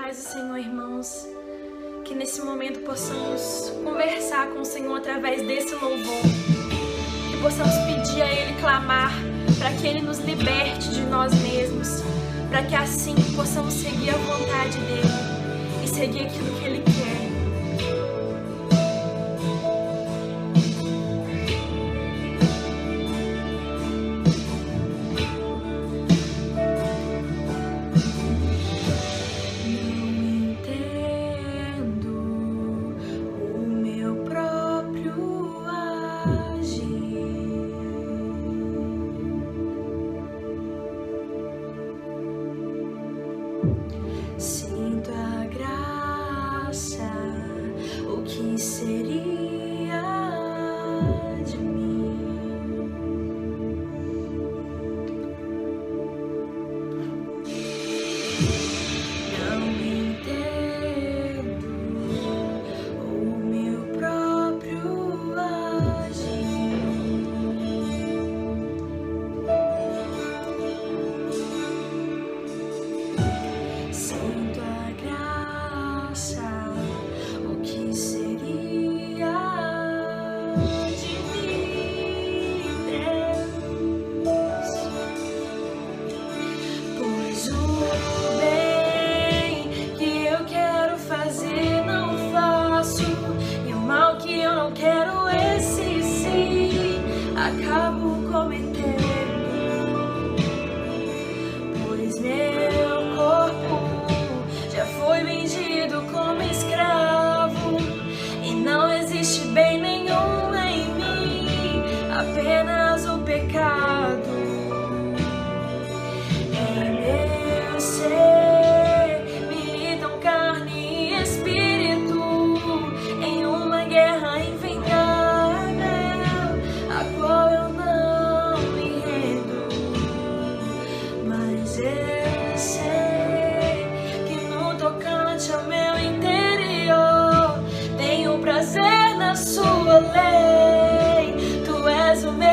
paz do Senhor, irmãos. Que nesse momento possamos conversar com o Senhor através desse louvor. Que possamos pedir a Ele, clamar, para que Ele nos liberte de nós mesmos. Para que assim possamos seguir a vontade dEle e seguir aquilo que Ele quer. Sinto a graça, o que seria de mim? Não entendo o meu próprio agir. Sinto a graça, o que seria de mim, Deus? Pois o bem que eu quero fazer não faço, e o mal que eu não quero, esse sim acabo cometendo. Pois meu corpo já foi vendido como escravo, e não existe bem nenhum em mim, apenas o pecado. Em meu ser militam carne e espírito, em uma guerra inventável, a qual eu não me rendo. Mas eu sei que no tocante ao meu interior tenho prazer na sua lei. Tu és o meu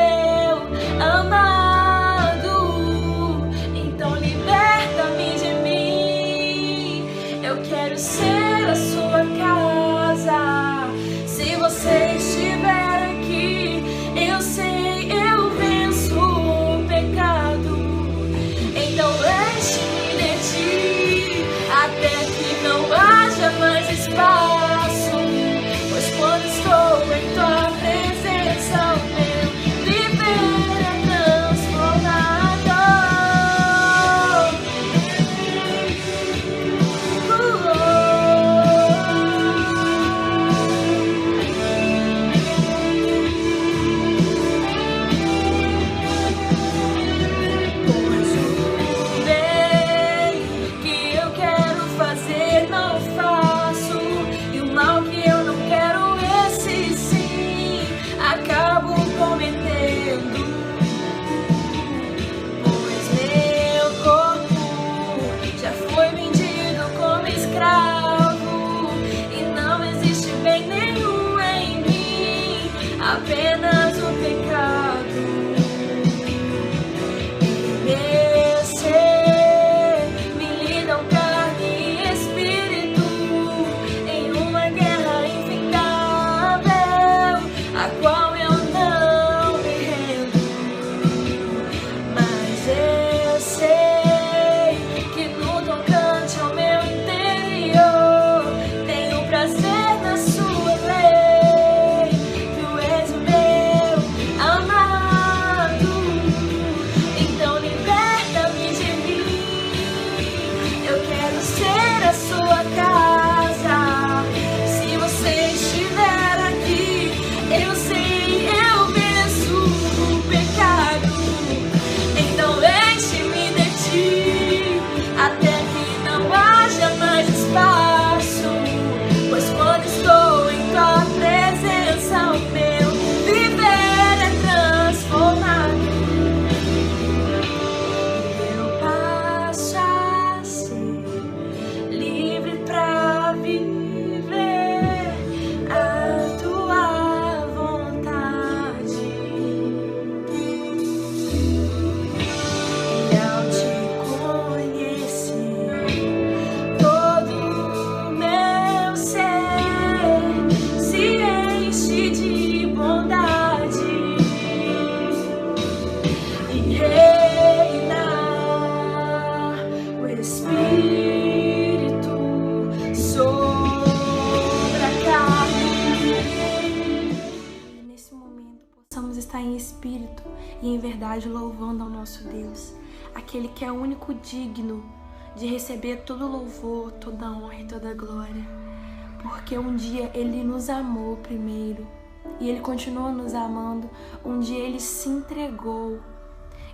amado, então liberta-me de mim. Eu quero ser a sua casa. Se você estiver aqui, eu sei, eu venço o pecado. Então enche-me de ti, até que não haja mais espaço. Pois quando estou em tua presença, o meu viver é transformado. Oh, eternidade louvando ao nosso Deus, aquele que é o único digno de receber todo louvor, toda honra e toda glória, porque um dia Ele nos amou primeiro e Ele continua nos amando. Um dia Ele se entregou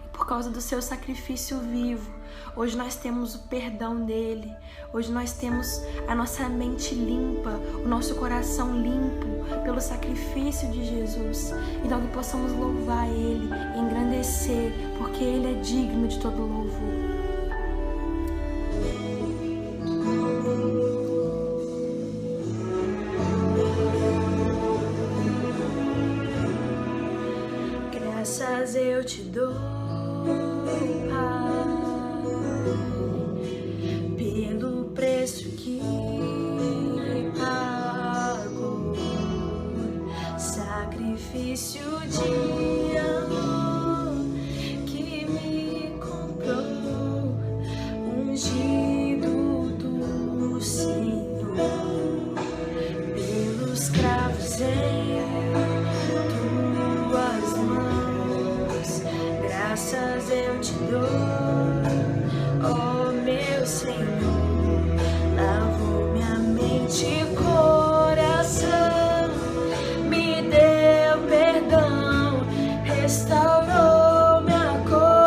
e por causa do seu sacrifício vivo, hoje nós temos o perdão dele, hoje nós temos a nossa mente limpa, o nosso coração limpo pelo sacrifício de Jesus. Então que possamos louvar Ele, engrandecer, porque Ele é digno de todo louvor. Graças eu te dou, Pai, pelo preço que pagou, sacrifício de amor que me comprou, ungido do Senhor, pelos cravos em tuas mãos. Graças eu te dou, ó meu Senhor, lavou minha mente e coração, me deu perdão, restaurou minha comunhão.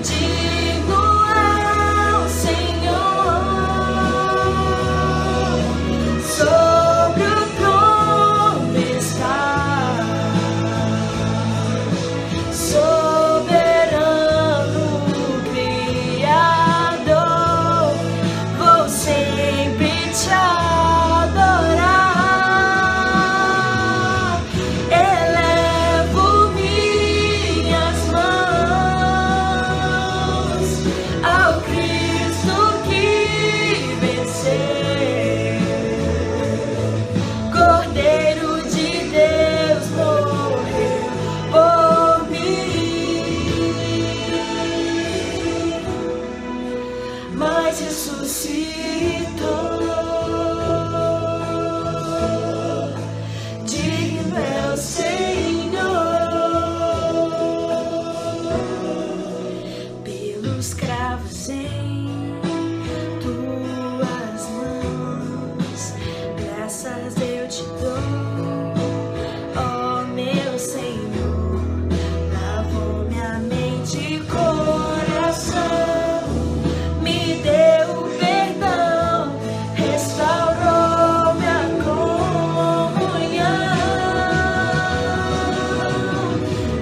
Digno é o Senhor, sobre o trono está, soberano Criador, vou sempre te adorar. Elevo minhas mãos ao Cristo que venceu, Cordeiro de Deus morreu por mim, mas ressuscitou. Digno é o Senhor, pelos cravos em tuas mãos. Graças eu te dou, ó meu Senhor, lavou minha mente e coração, me deu perdão, restaurou minha comunhão.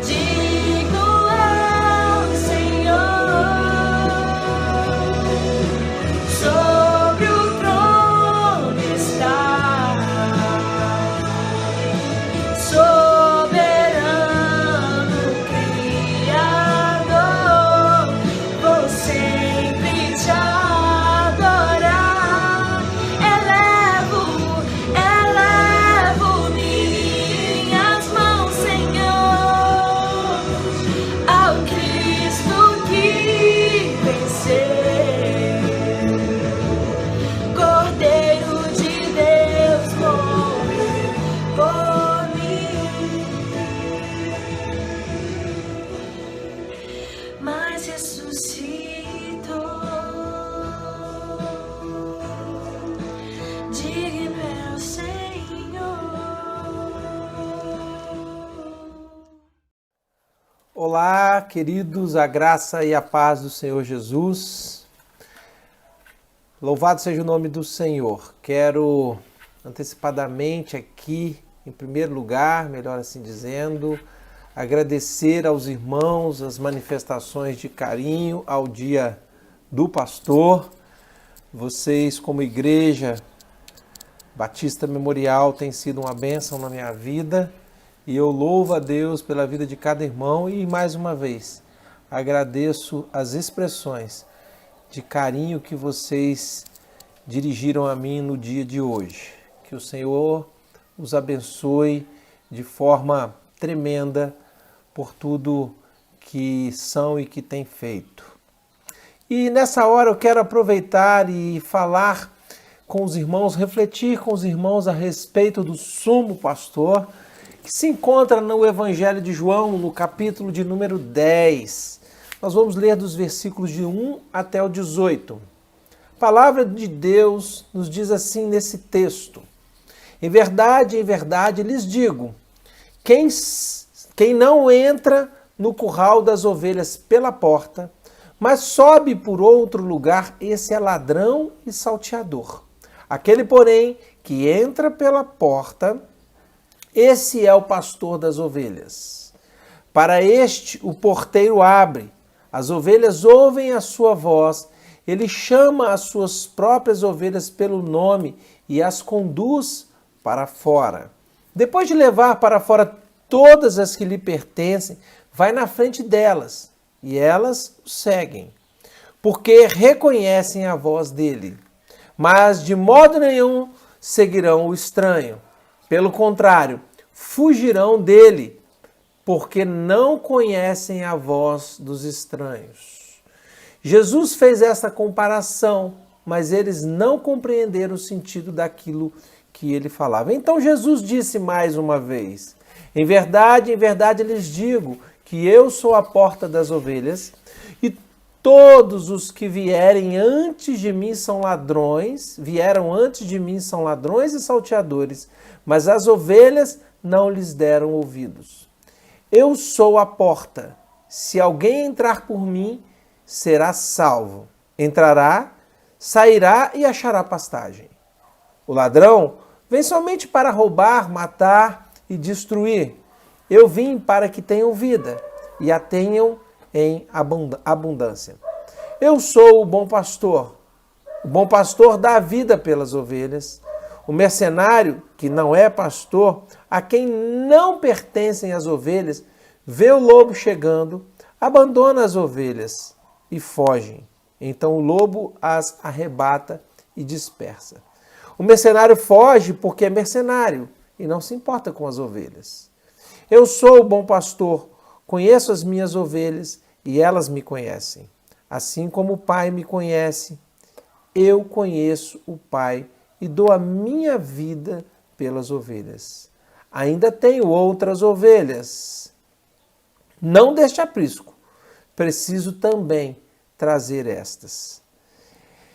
Digno é o Senhor, sobre o trono está, soberano Criador, vou sempre te adorar. Elevo minhas mãos, Senhor, ao Cristo que venceu, Cordeiro de Deus morreu por mim, mas ressuscitou. Digno é o Senhor. Olá, queridos, a graça e a paz do Senhor Jesus. Louvado seja o nome do Senhor. Quero antecipadamente aqui, em primeiro lugar, melhor assim dizendo, agradecer aos irmãos as manifestações de carinho ao Dia do Pastor. Vocês, como igreja Batista Memorial, têm sido uma bênção na minha vida e eu louvo a Deus pela vida de cada irmão e, mais uma vez, agradeço as expressões de carinho que vocês dirigiram a mim no dia de hoje. Que o Senhor os abençoe de forma tremenda por tudo que são e que têm feito. E nessa hora eu quero aproveitar e falar com os irmãos, refletir com os irmãos a respeito do sumo pastor, que se encontra no Evangelho de João, no capítulo de número 10. Nós vamos ler dos versículos de 1 até o 18. A palavra de Deus nos diz assim nesse texto: em verdade, lhes digo, quem não entra no curral das ovelhas pela porta, mas sobe por outro lugar, esse é ladrão e salteador. Aquele, porém, que entra pela porta, esse é o pastor das ovelhas. Para este, o porteiro abre, as ovelhas ouvem a sua voz, ele chama as suas próprias ovelhas pelo nome e as conduz para fora. Depois de levar para fora todas as que lhe pertencem, vai na frente delas, e elas o seguem, porque reconhecem a voz dele. Mas de modo nenhum seguirão o estranho. Pelo contrário, fugirão dele, porque não conhecem a voz dos estranhos. Jesus fez essa comparação, mas eles não compreenderam o sentido daquilo que ele falava. Então Jesus disse mais uma vez: em verdade, lhes digo que eu sou a porta das ovelhas, e todos os que vieram antes de mim são ladrões e salteadores, mas as ovelhas não lhes deram ouvidos. Eu sou a porta. Se alguém entrar por mim, será salvo. Entrará, sairá e achará pastagem. O ladrão vem somente para roubar, matar e destruir. Eu vim para que tenham vida e a tenham em abundância. Eu sou o bom pastor. O bom pastor dá a vida pelas ovelhas. O mercenário, que não é pastor, a quem não pertencem as ovelhas, vê o lobo chegando, abandona as ovelhas e fogem. Então o lobo as arrebata e dispersa. O mercenário foge porque é mercenário e não se importa com as ovelhas. Eu sou o bom pastor, conheço as minhas ovelhas e elas me conhecem. Assim como o Pai me conhece, eu conheço o Pai e dou a minha vida pelas ovelhas. Ainda tenho outras ovelhas, não deste aprisco. Preciso também trazer estas.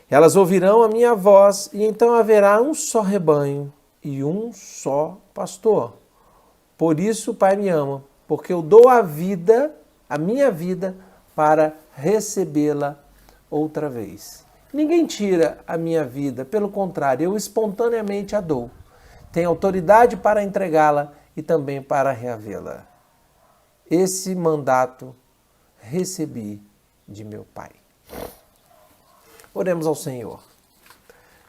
Elas ouvirão a minha voz e então haverá um só rebanho e um só pastor. Por isso o Pai me ama, porque eu dou a minha vida, para recebê-la outra vez. Ninguém tira a minha vida, pelo contrário, eu espontaneamente a dou. Tenho autoridade para entregá-la e também para reavê-la. Esse mandato recebi de meu Pai. Oremos ao Senhor.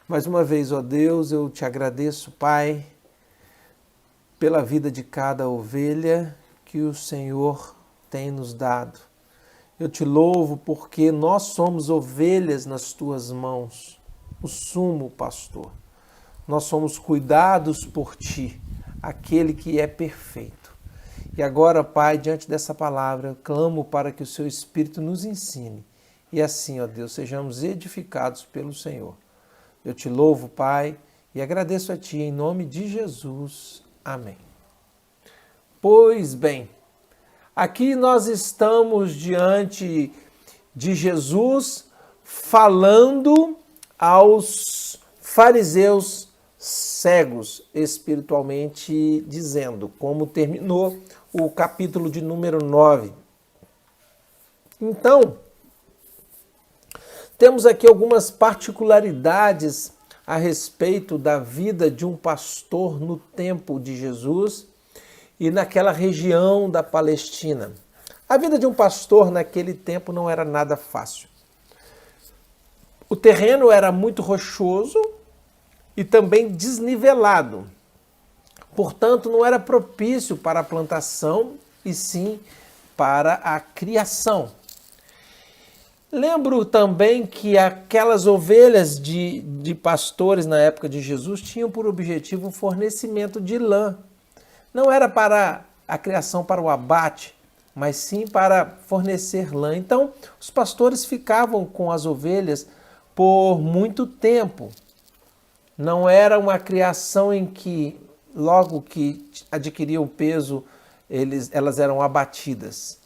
Mais uma vez, ó Deus, eu te agradeço, Pai, pela vida de cada ovelha que o Senhor tem nos dado. Eu te louvo porque nós somos ovelhas nas tuas mãos, o sumo pastor. Nós somos cuidados por ti, aquele que é perfeito. E agora, Pai, diante dessa palavra, eu clamo para que o seu Espírito nos ensine. E assim, ó Deus, sejamos edificados pelo Senhor. Eu te louvo, Pai, e agradeço a ti em nome de Jesus. Amém. Pois bem, aqui nós estamos diante de Jesus falando aos fariseus cegos, espiritualmente dizendo, como terminou o capítulo de número 9. Então, temos aqui algumas particularidades a respeito da vida de um pastor no tempo de Jesus e naquela região da Palestina. A vida de um pastor naquele tempo não era nada fácil. O terreno era muito rochoso e também desnivelado. Portanto, não era propício para a plantação e sim para a criação. Lembro também que aquelas ovelhas de pastores na época de Jesus tinham por objetivo o fornecimento de lã. Não era para a criação para o abate, mas sim para fornecer lã. Então, os pastores ficavam com as ovelhas por muito tempo. Não era uma criação em que logo que adquiriam peso, elas eram abatidas.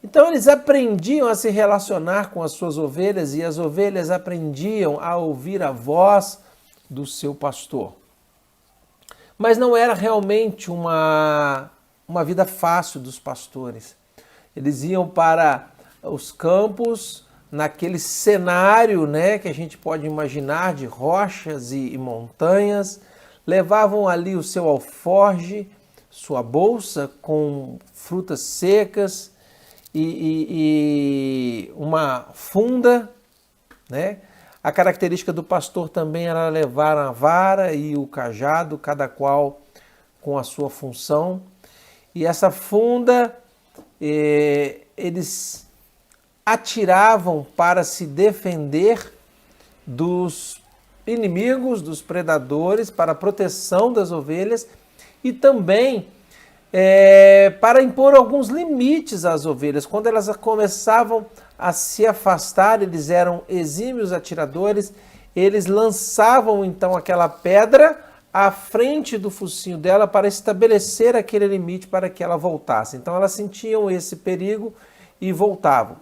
Então eles aprendiam a se relacionar com as suas ovelhas e as ovelhas aprendiam a ouvir a voz do seu pastor. Mas não era realmente uma vida fácil dos pastores. Eles iam para os campos, naquele cenário, né, que a gente pode imaginar de rochas e montanhas, levavam ali o seu alforge, sua bolsa com frutas secas e uma funda, né? A característica do pastor também era levar a vara e o cajado, cada qual com a sua função. E essa funda, eles atiravam para se defender dos inimigos, dos predadores, para a proteção das ovelhas e também para impor alguns limites às ovelhas. Quando elas começavam a se afastar, eles eram exímios atiradores, eles lançavam então aquela pedra à frente do focinho dela para estabelecer aquele limite para que ela voltasse. Então elas sentiam esse perigo e voltavam.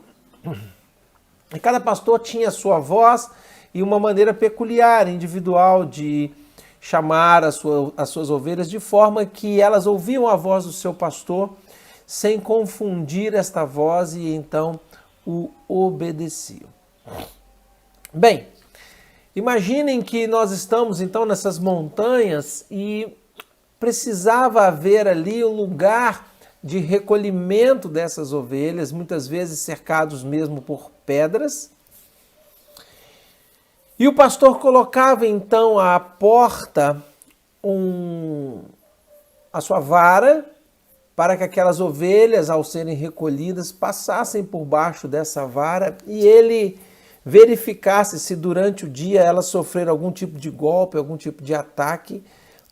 E cada pastor tinha a sua voz e uma maneira peculiar, individual, de chamar as suas ovelhas, de forma que elas ouviam a voz do seu pastor sem confundir esta voz e então o obedeciam. Bem, imaginem que nós estamos então nessas montanhas e precisava haver ali um lugar de recolhimento dessas ovelhas, muitas vezes cercados mesmo por pedras. E o pastor colocava então à porta a sua vara para que aquelas ovelhas, ao serem recolhidas, passassem por baixo dessa vara e ele verificasse se durante o dia elas sofreram algum tipo de golpe, algum tipo de ataque,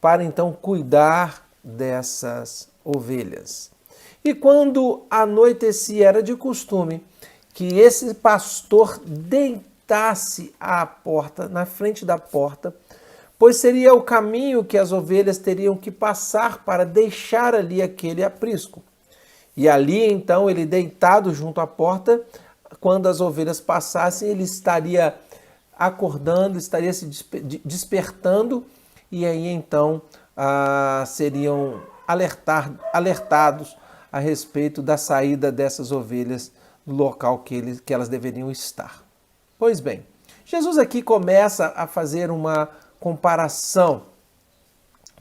para então cuidar dessas ovelhas. E quando anoitecia, era de costume que esse pastor deitasse à porta, na frente da porta, pois seria o caminho que as ovelhas teriam que passar para deixar ali aquele aprisco. E ali, então, ele deitado junto à porta, quando as ovelhas passassem, ele estaria acordando, estaria se despertando, e aí, então, seriam alertados a respeito da saída dessas ovelhas do local que elas deveriam estar. Pois bem, Jesus aqui começa a fazer uma comparação,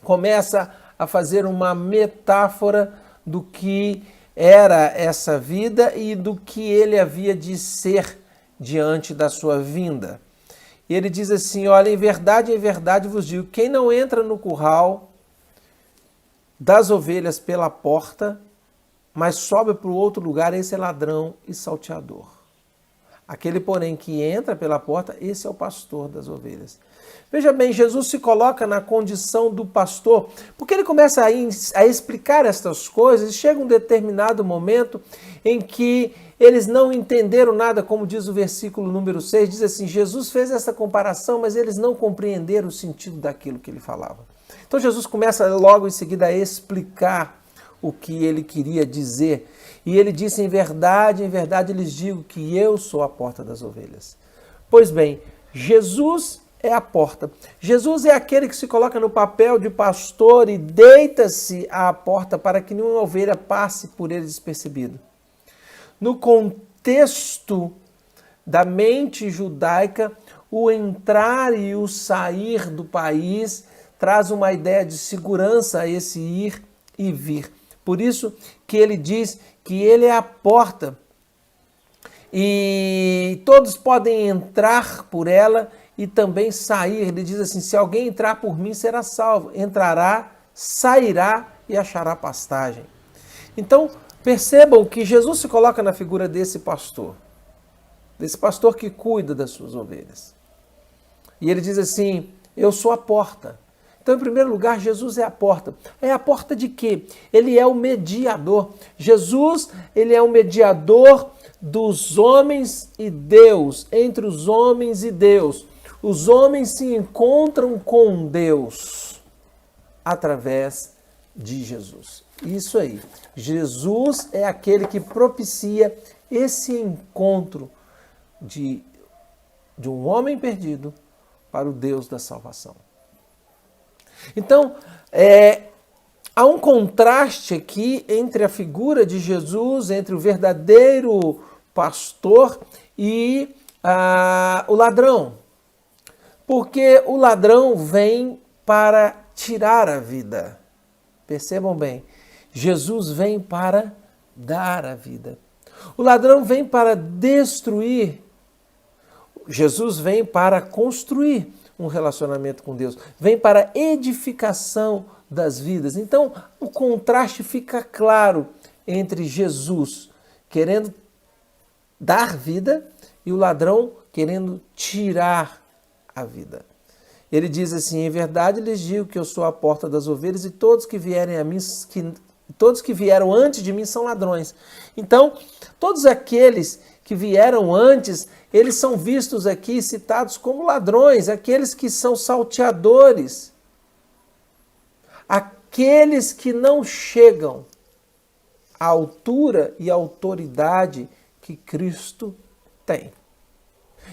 começa a fazer uma metáfora do que era essa vida e do que ele havia de ser diante da sua vinda. E ele diz assim, olha, em verdade vos digo, quem não entra no curral das ovelhas pela porta, mas sobe para o outro lugar, esse é ladrão e salteador. Aquele, porém, que entra pela porta, esse é o pastor das ovelhas. Veja bem, Jesus se coloca na condição do pastor, porque ele começa a explicar estas coisas, e chega um determinado momento em que eles não entenderam nada, como diz o versículo número 6, diz assim, Jesus fez essa comparação, mas eles não compreenderam o sentido daquilo que ele falava. Então Jesus começa logo em seguida a explicar o que ele queria dizer. E ele disse, em verdade lhes digo que eu sou a porta das ovelhas. Pois bem, Jesus é a porta. Jesus é aquele que se coloca no papel de pastor e deita-se à porta para que nenhuma ovelha passe por ele despercebido. No contexto da mente judaica, o entrar e o sair do país traz uma ideia de segurança a esse ir e vir. Por isso que ele diz que ele é a porta e todos podem entrar por ela e também sair. Ele diz assim, se alguém entrar por mim será salvo, entrará, sairá e achará pastagem. Então percebam que Jesus se coloca na figura desse pastor que cuida das suas ovelhas. E ele diz assim, eu sou a porta. Então, em primeiro lugar, Jesus é a porta. É a porta de quê? Ele é o mediador. Jesus, ele é o mediador dos homens e Deus, entre os homens e Deus. Os homens se encontram com Deus. através de Jesus. Isso aí. Jesus é aquele que propicia esse encontro de um homem perdido para o Deus da salvação. Então, há um contraste aqui entre a figura de Jesus, entre o verdadeiro pastor e o ladrão. Porque o ladrão vem para tirar a vida. Percebam bem, Jesus vem para dar a vida. O ladrão vem para destruir. Jesus vem para construir um relacionamento com Deus. Vem para a edificação das vidas. Então, o contraste fica claro entre Jesus querendo dar vida e o ladrão querendo tirar a vida. Ele diz assim: em verdade lhes digo que eu sou a porta das ovelhas e todos que vierem a mim, todos que vieram antes de mim são ladrões. Então, todos aqueles que vieram antes, eles são vistos aqui citados como ladrões, aqueles que são salteadores, aqueles que não chegam à altura e autoridade que Cristo tem.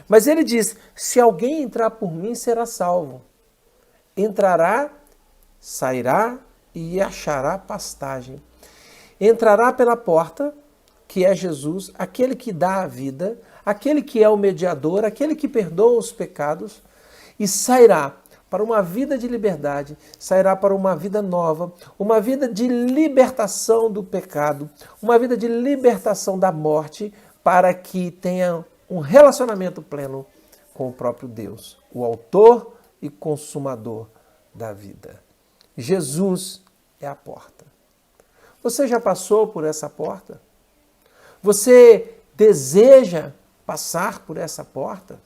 Mas ele diz: se alguém entrar por mim, será salvo. Entrará, sairá e achará pastagem. Entrará pela porta, que é Jesus, aquele que dá a vida, aquele que é o mediador, aquele que perdoa os pecados, e sairá para uma vida de liberdade, sairá para uma vida nova, uma vida de libertação do pecado, uma vida de libertação da morte, para que tenha um relacionamento pleno com o próprio Deus, o autor e consumador da vida. Jesus é a porta. Você já passou por essa porta? Você deseja passar por essa porta?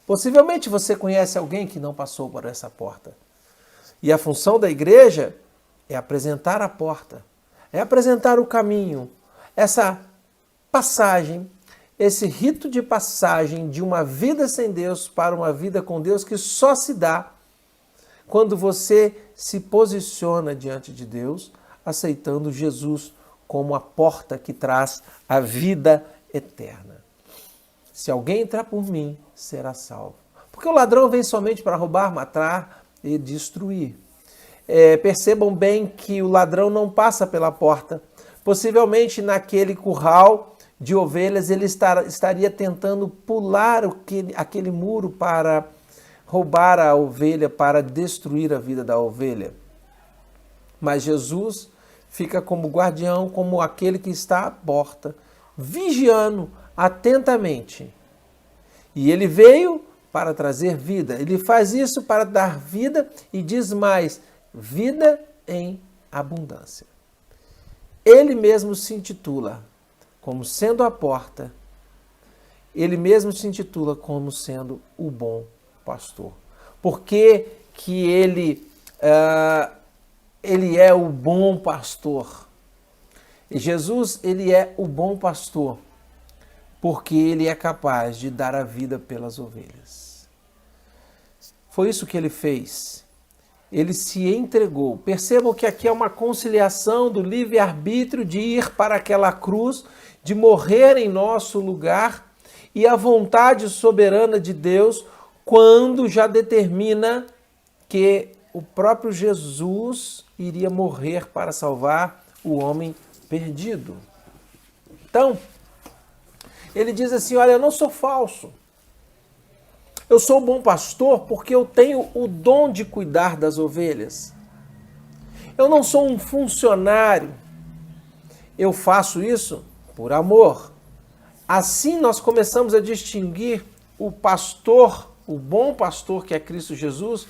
Possivelmente você conhece alguém que não passou por essa porta. E a função da igreja é apresentar a porta, é apresentar o caminho, essa passagem, esse rito de passagem de uma vida sem Deus para uma vida com Deus que só se dá quando você se posiciona diante de Deus, aceitando Jesus como a porta que traz a vida eterna. Se alguém entrar por mim, será salvo. Porque o ladrão vem somente para roubar, matar e destruir. Percebam bem que o ladrão não passa pela porta. Possivelmente naquele curral de ovelhas ele estaria tentando pular aquele muro para roubar a ovelha, para destruir a vida da ovelha. Mas Jesus fica como guardião, como aquele que está à porta, vigiando atentamente. E ele veio para trazer vida. Ele faz isso para dar vida e diz mais, vida em abundância. Ele mesmo se intitula como sendo a porta. Ele mesmo se intitula como sendo o bom pastor. Por que ele é o bom pastor? E Jesus, ele é o bom pastor porque ele é capaz de dar a vida pelas ovelhas. Foi isso que ele fez. Ele se entregou. Percebam que aqui é uma conciliação do livre-arbítrio de ir para aquela cruz, de morrer em nosso lugar, e a vontade soberana de Deus, quando já determina que o próprio Jesus iria morrer para salvar o homem perdido. Então, ele diz assim, olha, eu não sou falso. Eu sou um bom pastor porque eu tenho o dom de cuidar das ovelhas. Eu não sou um funcionário. Eu faço isso por amor. Assim nós começamos a distinguir o pastor, o bom pastor que é Cristo Jesus,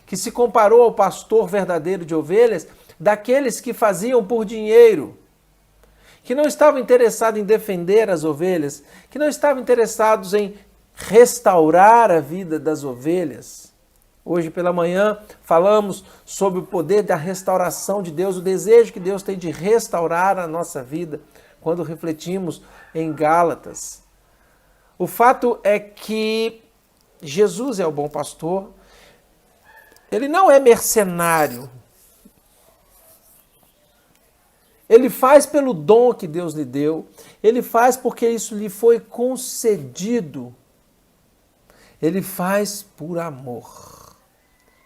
que se comparou ao pastor verdadeiro de ovelhas, daqueles que faziam por dinheiro, que não estavam interessados em defender as ovelhas, que não estavam interessados em restaurar a vida das ovelhas. Hoje pela manhã falamos sobre o poder da restauração de Deus, o desejo que Deus tem de restaurar a nossa vida, quando refletimos em Gálatas. O fato é que Jesus é o bom pastor, Ele não é mercenário. Ele faz pelo dom que Deus lhe deu. Ele faz porque isso lhe foi concedido. Ele faz por amor.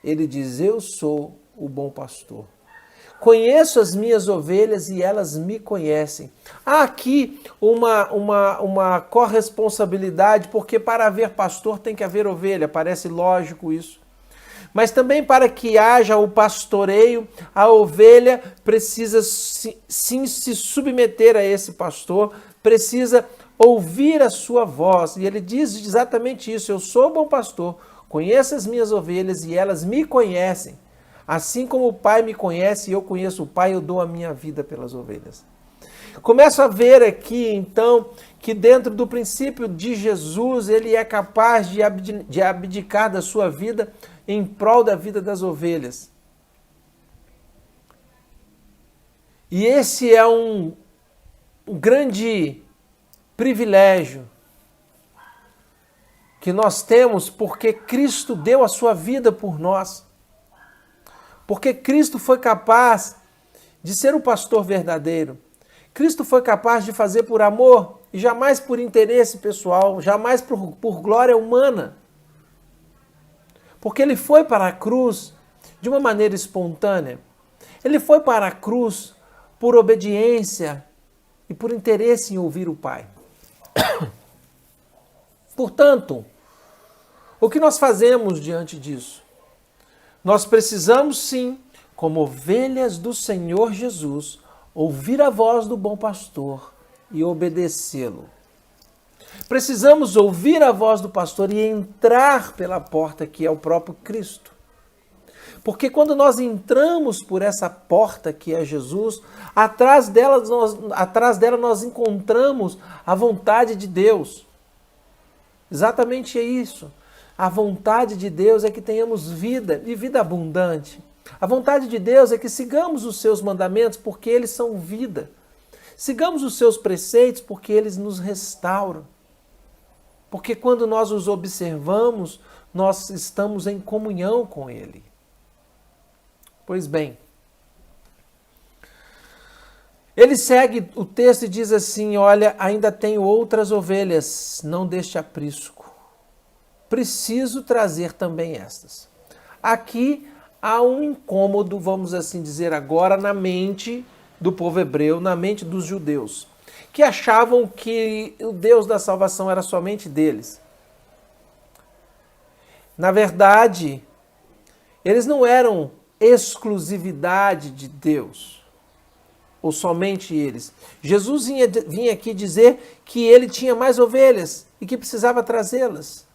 Ele diz: eu sou o bom pastor. Conheço as minhas ovelhas e elas me conhecem. Há aqui uma corresponsabilidade, porque para haver pastor tem que haver ovelha. Parece lógico isso. Mas também para que haja o pastoreio, a ovelha precisa sim se submeter a esse pastor, precisa ouvir a sua voz. E ele diz exatamente isso: eu sou o bom pastor, conheço as minhas ovelhas e elas me conhecem. Assim como o Pai me conhece e eu conheço o Pai, eu dou a minha vida pelas ovelhas. Começo a ver aqui, então, que dentro do princípio de Jesus, ele é capaz de abdicar da sua vida em prol da vida das ovelhas. E esse é um grande privilégio que nós temos porque Cristo deu a sua vida por nós. Porque Cristo foi capaz de ser o pastor verdadeiro. Cristo foi capaz de fazer por amor e jamais por interesse pessoal, jamais por glória humana. Porque ele foi para a cruz de uma maneira espontânea. Ele foi para a cruz por obediência e por interesse em ouvir o Pai. Portanto, o que nós fazemos diante disso? Nós precisamos sim, como ovelhas do Senhor Jesus, ouvir a voz do bom pastor e obedecê-lo. Precisamos ouvir a voz do pastor e entrar pela porta que é o próprio Cristo. Porque quando nós entramos por essa porta que é Jesus, atrás dela nós encontramos a vontade de Deus. Exatamente é isso. A vontade de Deus é que tenhamos vida e vida abundante. A vontade de Deus é que sigamos os seus mandamentos porque eles são vida. Sigamos os seus preceitos porque eles nos restauram. Porque quando nós os observamos, nós estamos em comunhão com Ele. Pois bem, ele segue o texto e diz assim: olha, ainda tenho outras ovelhas, não deste aprisco. Preciso trazer também estas. Aqui há um incômodo, vamos assim dizer agora, na mente do povo hebreu, na mente dos judeus, que achavam que o Deus da salvação era somente deles. Na verdade, eles não eram exclusividade de Deus, ou somente eles. Jesus vinha aqui dizer que ele tinha mais ovelhas e que precisava trazê-las.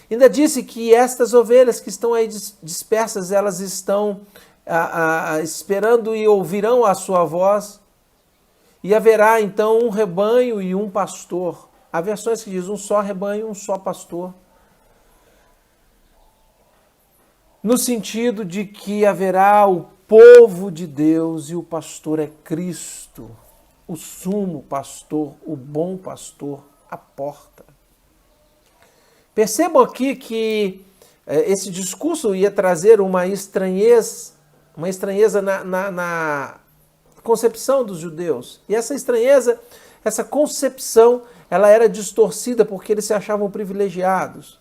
Ainda disse que estas ovelhas que estão aí dispersas, elas estão esperando e ouvirão a sua voz. E haverá então um rebanho e um pastor. Há versões que dizem um só rebanho e um só pastor. No sentido de que haverá o povo de Deus e o pastor é Cristo, o sumo pastor, o bom pastor, a porta. Percebam aqui que esse discurso ia trazer uma estranheza na concepção dos judeus. E essa estranheza, essa concepção, ela era distorcida porque eles se achavam privilegiados.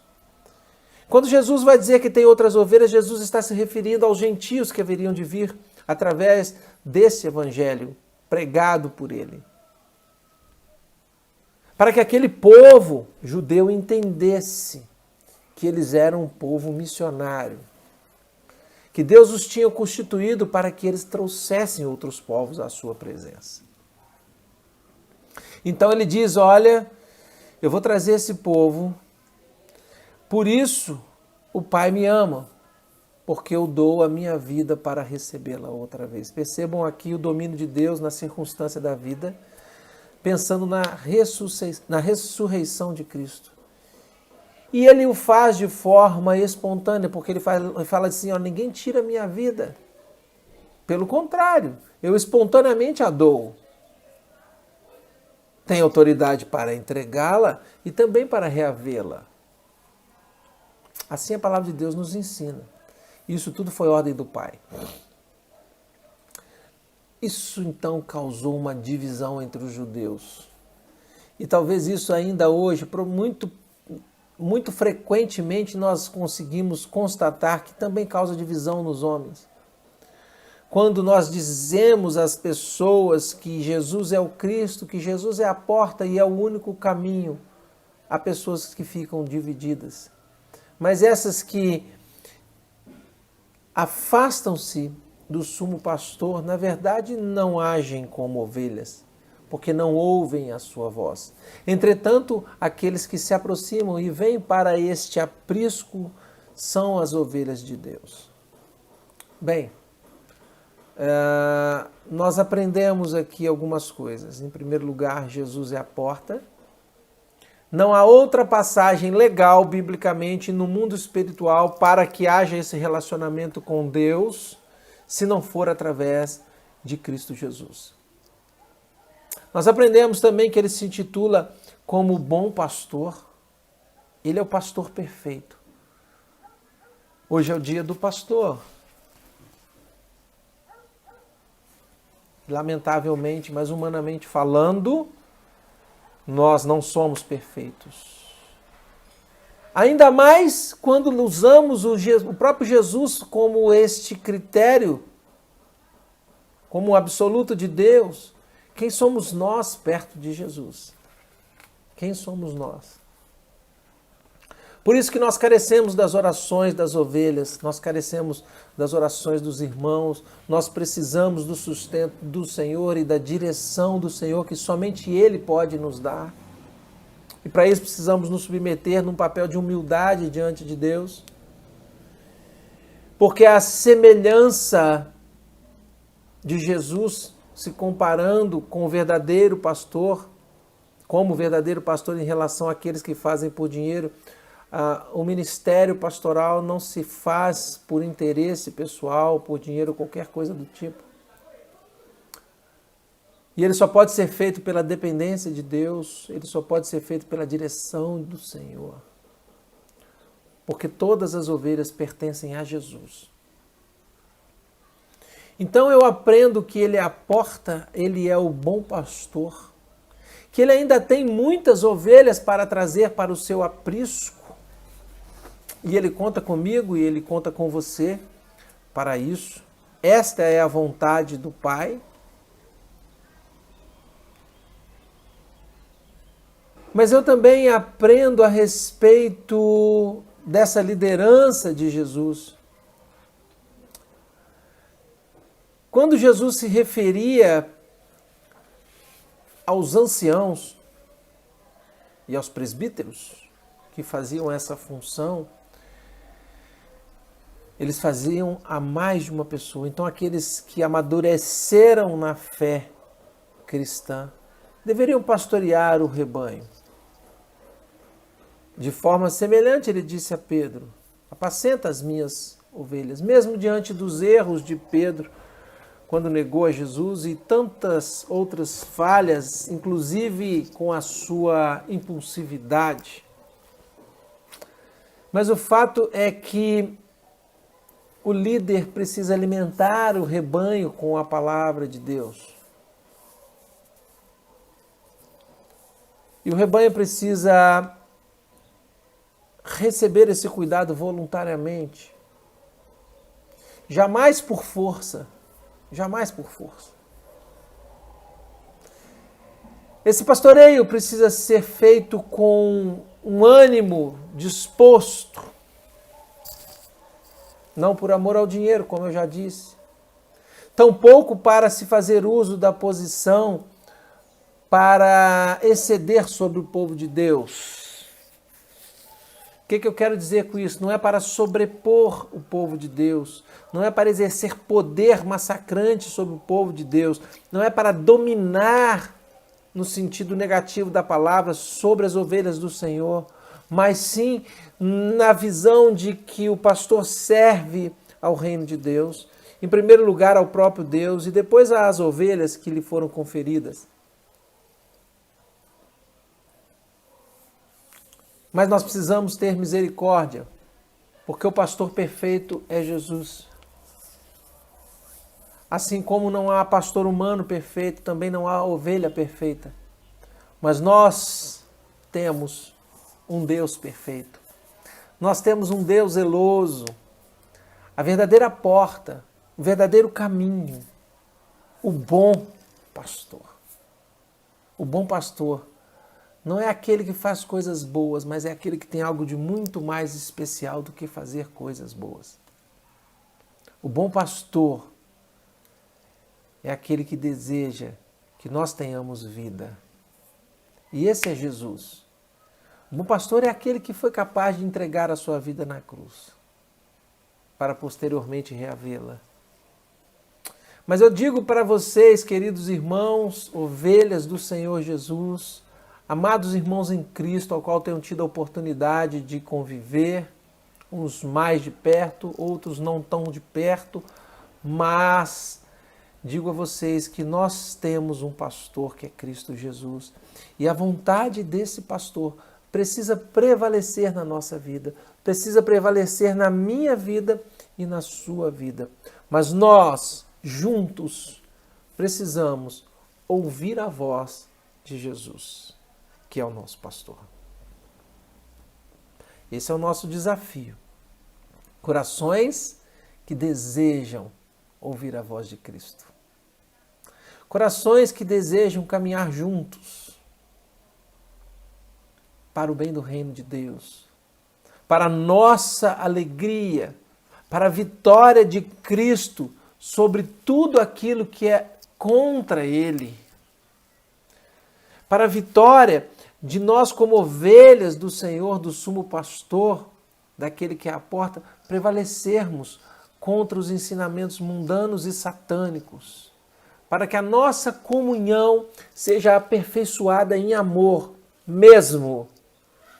Quando Jesus vai dizer que tem outras ovelhas, Jesus está se referindo aos gentios que haveriam de vir através desse evangelho pregado por ele. Para que aquele povo judeu entendesse que eles eram um povo missionário, que Deus os tinha constituído para que eles trouxessem outros povos à sua presença. Então ele diz: olha, eu vou trazer esse povo, por isso o Pai me ama, porque eu dou a minha vida para recebê-la outra vez. Percebam aqui o domínio de Deus na circunstância da vida, pensando na ressurreição de Cristo. E ele o faz de forma espontânea, porque ele fala assim: ó, ninguém tira a minha vida. Pelo contrário, eu espontaneamente a dou. Tem autoridade para entregá-la e também para reavê-la. Assim a palavra de Deus nos ensina. Isso tudo foi ordem do Pai. Isso então causou uma divisão entre os judeus. E talvez isso ainda hoje, muito frequentemente, nós conseguimos constatar que também causa divisão nos homens. Quando nós dizemos às pessoas que Jesus é o Cristo, que Jesus é a porta e é o único caminho, há pessoas que ficam divididas. Mas essas que afastam-se do sumo pastor, na verdade não agem como ovelhas, porque não ouvem a sua voz. Entretanto, aqueles que se aproximam e vêm para este aprisco são as ovelhas de Deus. Bem, nós aprendemos aqui algumas coisas. Em primeiro lugar, Jesus é a porta. Não há outra passagem legal, biblicamente, no mundo espiritual para que haja esse relacionamento com Deus, se não for através de Cristo Jesus. Nós aprendemos também que ele se intitula como bom pastor. Ele é o pastor perfeito. Hoje é o dia do pastor. Lamentavelmente, mas humanamente falando, nós não somos perfeitos. Ainda mais quando usamos o próprio Jesus como este critério, como o absoluto de Deus. Quem somos nós perto de Jesus? Quem somos nós? Por isso que nós carecemos das orações das ovelhas, nós carecemos das orações dos irmãos, nós precisamos do sustento do Senhor e da direção do Senhor que somente Ele pode nos dar. E para isso precisamos nos submeter num papel de humildade diante de Deus. Porque a semelhança de Jesus se comparando com o verdadeiro pastor, como o verdadeiro pastor em relação àqueles que fazem por dinheiro, o ministério pastoral não se faz por interesse pessoal, por dinheiro, qualquer coisa do tipo. E ele só pode ser feito pela dependência de Deus, ele só pode ser feito pela direção do Senhor. Porque todas as ovelhas pertencem a Jesus. Então eu aprendo que ele é a porta, ele é o bom pastor, que ele ainda tem muitas ovelhas para trazer para o seu aprisco. E ele conta comigo e ele conta com você para isso. Esta é a vontade do Pai. Mas eu também aprendo a respeito dessa liderança de Jesus. Quando Jesus se referia aos anciãos e aos presbíteros que faziam essa função, eles faziam a mais de uma pessoa. Então aqueles que amadureceram na fé cristã deveriam pastorear o rebanho. De forma semelhante, ele disse a Pedro: apacenta as minhas ovelhas. Mesmo diante dos erros de Pedro, quando negou a Jesus, e tantas outras falhas, inclusive com a sua impulsividade. Mas o fato é que o líder precisa alimentar o rebanho com a palavra de Deus. E o rebanho precisa receber esse cuidado voluntariamente. Jamais por força. Jamais por força. Esse pastoreio precisa ser feito com um ânimo disposto. Não por amor ao dinheiro, como eu já disse. Tampouco para se fazer uso da posição para exceder sobre o povo de Deus. O que eu quero dizer com isso? Não é para sobrepor o povo de Deus, não é para exercer poder massacrante sobre o povo de Deus, não é para dominar, no sentido negativo da palavra, sobre as ovelhas do Senhor, mas sim na visão de que o pastor serve ao reino de Deus, em primeiro lugar ao próprio Deus e depois às ovelhas que lhe foram conferidas. Mas nós precisamos ter misericórdia, Porque o pastor perfeito é Jesus. Assim como não há pastor humano perfeito, também não há ovelha perfeita. Mas nós temos um Deus perfeito. Nós temos um Deus zeloso, a verdadeira porta, o verdadeiro caminho, o bom pastor. O bom pastor não é aquele que faz coisas boas, mas é aquele que tem algo de muito mais especial do que fazer coisas boas. O bom pastor é aquele que deseja que nós tenhamos vida. E esse é Jesus. O bom pastor é aquele que foi capaz de entregar a sua vida na cruz, para posteriormente reavê-la. Mas eu digo para vocês, queridos irmãos, ovelhas do Senhor Jesus, amados irmãos em Cristo, ao qual tenho tido a oportunidade de conviver, uns mais de perto, outros não tão de perto, mas digo a vocês que nós temos um pastor que é Cristo Jesus, e a vontade desse pastor precisa prevalecer na nossa vida, precisa prevalecer na minha vida e na sua vida. Mas nós, juntos, precisamos ouvir a voz de Jesus, que é o nosso pastor. Esse é o nosso desafio. Corações que desejam ouvir a voz de Cristo. Corações que desejam caminhar juntos para o bem do reino de Deus, para a nossa alegria, para a vitória de Cristo sobre tudo aquilo que é contra Ele, para a vitória de nós como ovelhas do Senhor, do sumo pastor, daquele que é a porta, prevalecermos contra os ensinamentos mundanos e satânicos, para que a nossa comunhão seja aperfeiçoada em amor, mesmo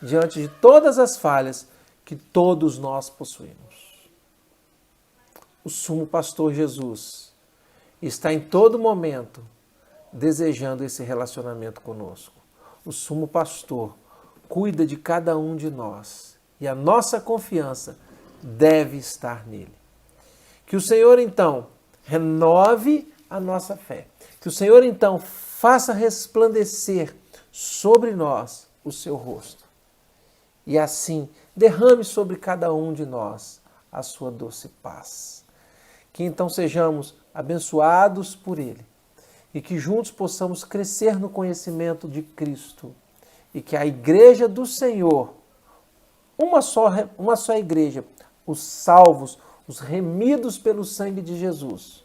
diante de todas as falhas que todos nós possuímos. O sumo pastor Jesus está em todo momento desejando esse relacionamento conosco. O sumo pastor cuida de cada um de nós e a nossa confiança deve estar nele. Que o Senhor, então, renove a nossa fé. Que o Senhor, então, faça resplandecer sobre nós o seu rosto. E assim, derrame sobre cada um de nós a sua doce paz. Que então sejamos abençoados por Ele e que juntos possamos crescer no conhecimento de Cristo e que a igreja do Senhor, uma só igreja, os salvos, os remidos pelo sangue de Jesus,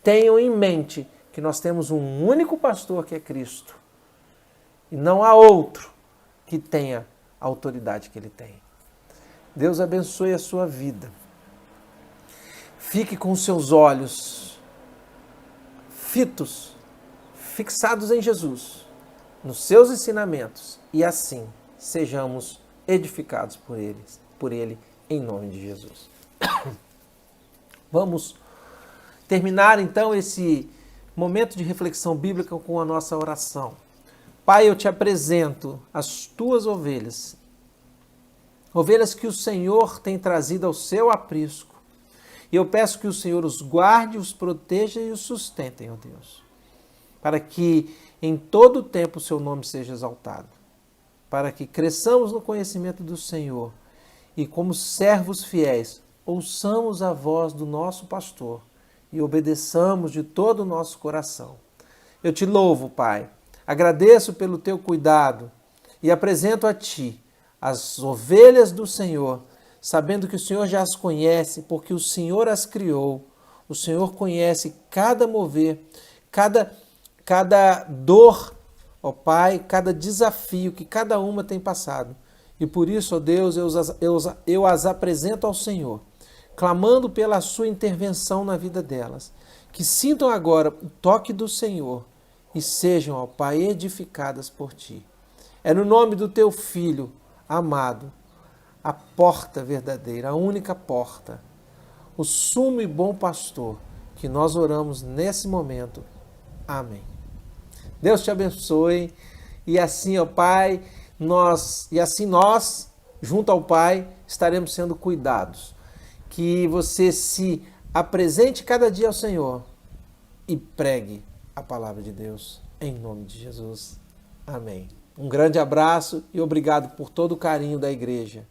tenham em mente que nós temos um único pastor que é Cristo e não há outro que tenha a autoridade que Ele tem. Deus abençoe a sua vida. Fique com seus olhos fitos, fixados em Jesus, nos seus ensinamentos, e assim sejamos edificados por Ele, em nome de Jesus. Vamos terminar então esse momento de reflexão bíblica com a nossa oração. Pai, eu te apresento as tuas ovelhas, ovelhas que o Senhor tem trazido ao seu aprisco. E eu peço que o Senhor os guarde, os proteja e os sustente, ó Deus, para que em todo o tempo o seu nome seja exaltado, para que cresçamos no conhecimento do Senhor e, como servos fiéis, ouçamos a voz do nosso pastor e obedeçamos de todo o nosso coração. Eu te louvo, Pai, agradeço pelo teu cuidado e apresento a ti as ovelhas do Senhor, sabendo que o Senhor já as conhece, porque o Senhor as criou. O Senhor conhece cada mover, cada dor, ó Pai, cada desafio que cada uma tem passado. E por isso, ó Deus, eu as apresento ao Senhor, clamando pela sua intervenção na vida delas. Que sintam agora o toque do Senhor e sejam, ó Pai, edificadas por Ti. É no nome do Teu Filho amado, a porta verdadeira, a única porta, o sumo e bom pastor, que nós oramos nesse momento. Amém. Deus te abençoe. E assim, ó Pai, nós, junto ao Pai, estaremos sendo cuidados. Que você se apresente cada dia ao Senhor e pregue a palavra de Deus, em nome de Jesus. Amém. Um grande abraço e obrigado por todo o carinho da igreja.